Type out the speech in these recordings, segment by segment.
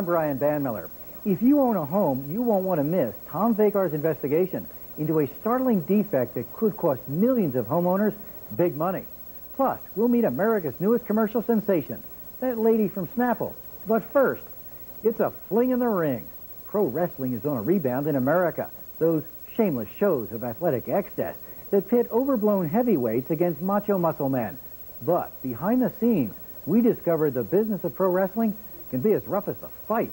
I'm Brian Banmiller. If you own a home, you won't want to miss Tom Vakar's investigation into a startling defect that could cost millions of homeowners big money. Plus, we'll meet America's newest commercial sensation, that lady from Snapple. But first, it's a fling in the ring. Pro wrestling is on a rebound in America. Those shameless shows of athletic excess that pit overblown heavyweights against macho muscle men. But behind the scenes, we discovered the business of pro wrestling can be as rough as the fight.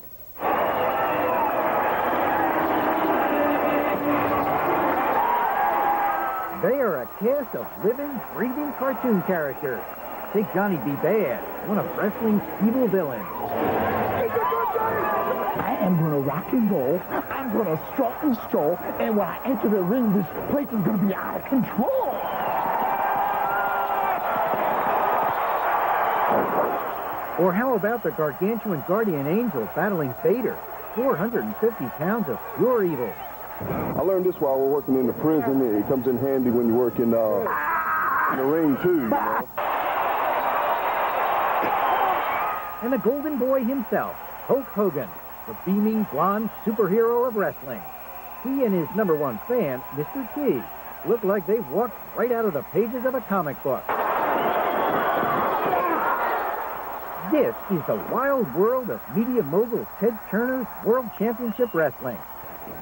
They are a cast of living, breathing cartoon characters. Take Johnny B. Bad, one of wrestling's evil villains. I am going to rock and roll, I'm going to strut and stroll, and when I enter the ring, this place is going to be out of control. Or how about the gargantuan guardian angel battling Vader, 450 pounds of pure evil. I learned this while we're working in the prison. It comes in handy when you work in the ring, too, you know. And the golden boy himself, Hulk Hogan, the beaming, blonde superhero of wrestling. He and his #1 fan, Mr. T, look like they've walked right out of the pages of a comic book. This is the wild world of media mogul Ted Turner's World Championship Wrestling.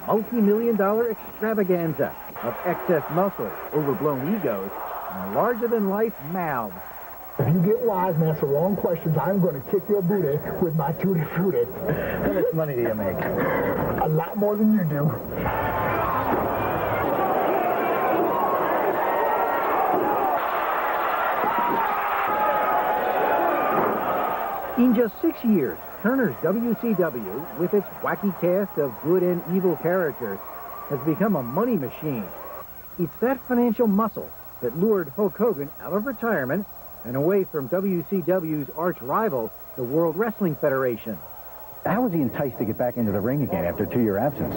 A multi-million-dollar extravaganza of excess muscle, overblown egos, and larger-than-life mouths. If you get wise and ask the wrong questions, I'm going to kick your booty with my tutti frutti. How much money do you make? A lot more than you do. In just 6 years, Turner's WCW, with its wacky cast of good and evil characters, has become a money machine. It's that financial muscle that lured Hulk Hogan out of retirement and away from WCW's arch rival, the World Wrestling Federation. How was he enticed to get back into the ring again after a 2-year absence?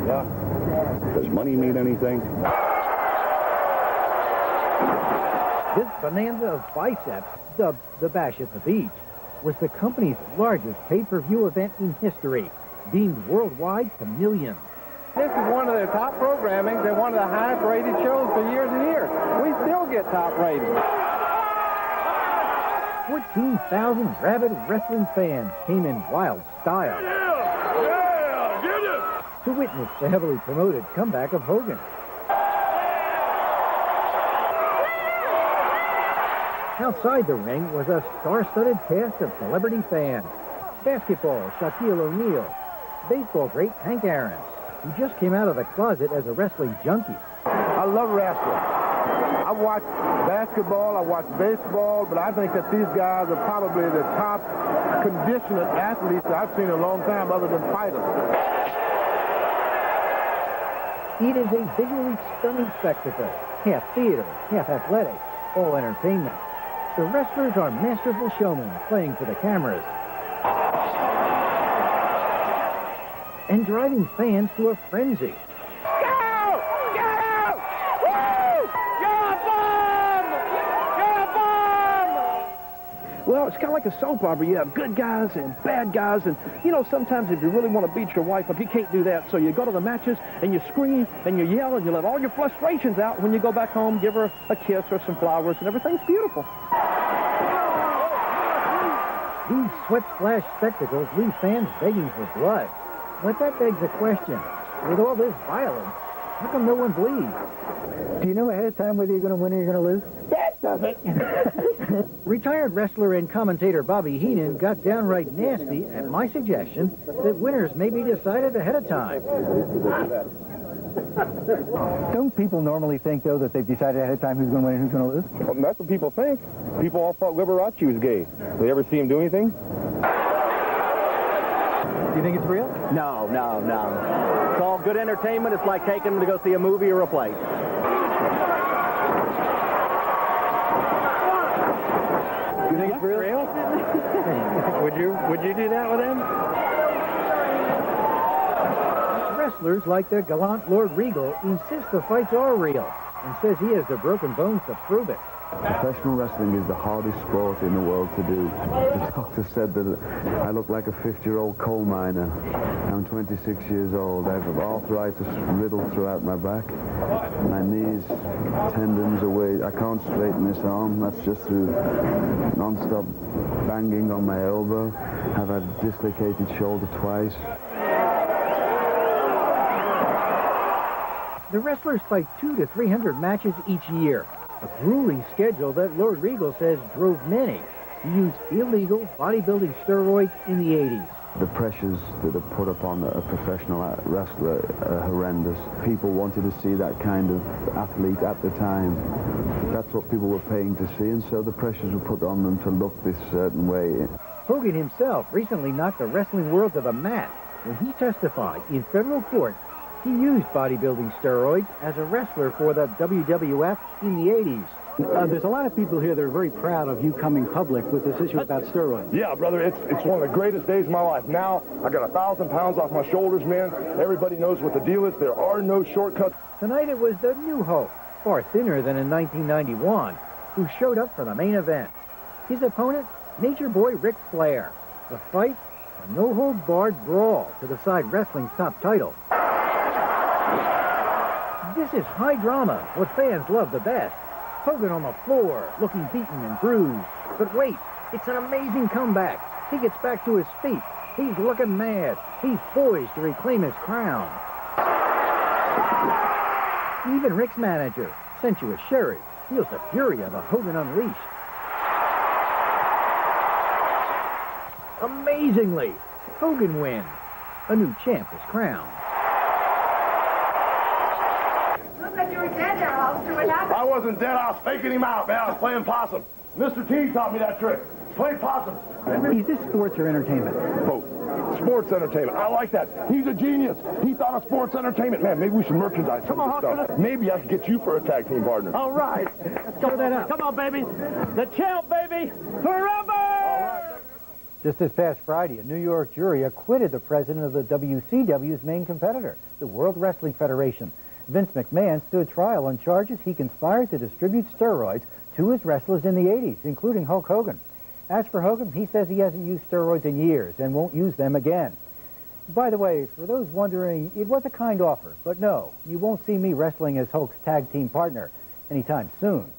Yeah. Does money mean anything? This bonanza of biceps, dubbed the Bash at the Beach, was the company's largest pay-per-view event in history, beamed worldwide to millions. This is one of their top programming. They're one of the highest-rated shows for years and years. We still get top ratings. 14,000 rabid wrestling fans came in wild style to witness the heavily promoted comeback of Hogan. Outside the ring was a star-studded cast of celebrity fans. Basketball, Shaquille O'Neal. Baseball great Hank Aaron, who just came out of the closet as a wrestling junkie. I love wrestling. I watch basketball, I watch baseball, but I think that these guys are probably the top conditioned athletes I've seen in a long time other than fighters. It is a visually stunning spectacle, half theater, half athletic, all entertainment. The wrestlers are masterful showmen playing for the cameras and driving fans to a frenzy. Go! Go! Woo! You're a bomb! You're a bomb! Well, it's kind of like a soap opera. You have good guys and bad guys, and, you know, sometimes if you really want to beat your wife up, you can't do that. So you go to the matches, and you scream, and you yell, and you let all your frustrations out. When you go back home, give her a kiss or some flowers, and everything's beautiful. These sweat-splash spectacles leave fans begging for blood. But that begs a question. With all this violence, how come no one bleeds? Do you know ahead of time whether you're going to win or you're going to lose? That does it. Retired wrestler and commentator Bobby Heenan got downright nasty at my suggestion that winners may be decided ahead of time. Don't people normally think, though, that they've decided ahead of time who's going to win and who's going to lose? Well, that's what people think. People all thought Liberace was gay. They ever see him do anything? Do you think it's real? No. It's all good entertainment. It's like taking them to go see a movie or a play. You think it's real? Would you do that with him? Wrestlers like the gallant Lord Regal insist the fights are real and says he has the broken bones to prove it. Professional wrestling is the hardest sport in the world to do. The doctor said that I look like a 50-year-old coal miner. I'm 26 years old. I have arthritis riddled throughout my back. My knees, tendons are way. I can't straighten this arm. That's just through non-stop banging on my elbow. I've had dislocated shoulder twice. The wrestlers fight 200 to 300 matches each year. A grueling schedule that Lord Regal says drove many to use illegal bodybuilding steroids in the 80s. The pressures that are put upon a professional wrestler are horrendous. People wanted to see that kind of athlete at the time. That's what people were paying to see, and so the pressures were put on them to look this certain way. Hogan himself recently knocked the wrestling world to the mat when he testified in federal court he used bodybuilding steroids as a wrestler for the WWF in the 80s. There's a lot of people here that are very proud of you coming public with this issue about steroids. Yeah, brother, it's one of the greatest days of my life. Now, I got 1,000 pounds off my shoulders, man. Everybody knows what the deal is. There are no shortcuts. Tonight it was the new Hulk, far thinner than in 1991, who showed up for the main event. His opponent, Nature Boy Ric Flair. The fight, a no-hold-barred brawl to decide wrestling's top title. This is high drama, what fans love the best. Hogan on the floor, looking beaten and bruised. But wait, it's an amazing comeback. He gets back to his feet. He's looking mad. He's poised to reclaim his crown. Even Rick's manager, Sensuous Sherry, feels the fury of the Hogan Unleashed. Amazingly, Hogan wins. A new champ is crowned. I wasn't dead. I was faking him out, man. I was playing possum. Mr. T taught me that trick. Play possum. Is this sports or entertainment? Both. Sports entertainment. I like that. He's a genius. He thought of sports entertainment. Man, maybe we should merchandise some of this stuff. Maybe I could get you for a tag team partner. All right. Let's go that up. Come on, baby. The champ, baby. Forever! Just this past Friday, a New York jury acquitted the president of the WCW's main competitor, the World Wrestling Federation. Vince McMahon stood trial on charges he conspired to distribute steroids to his wrestlers in the 80s, including Hulk Hogan. As for Hogan, he says he hasn't used steroids in years and won't use them again. By the way, for those wondering, it was a kind offer, but no, you won't see me wrestling as Hulk's tag team partner anytime soon.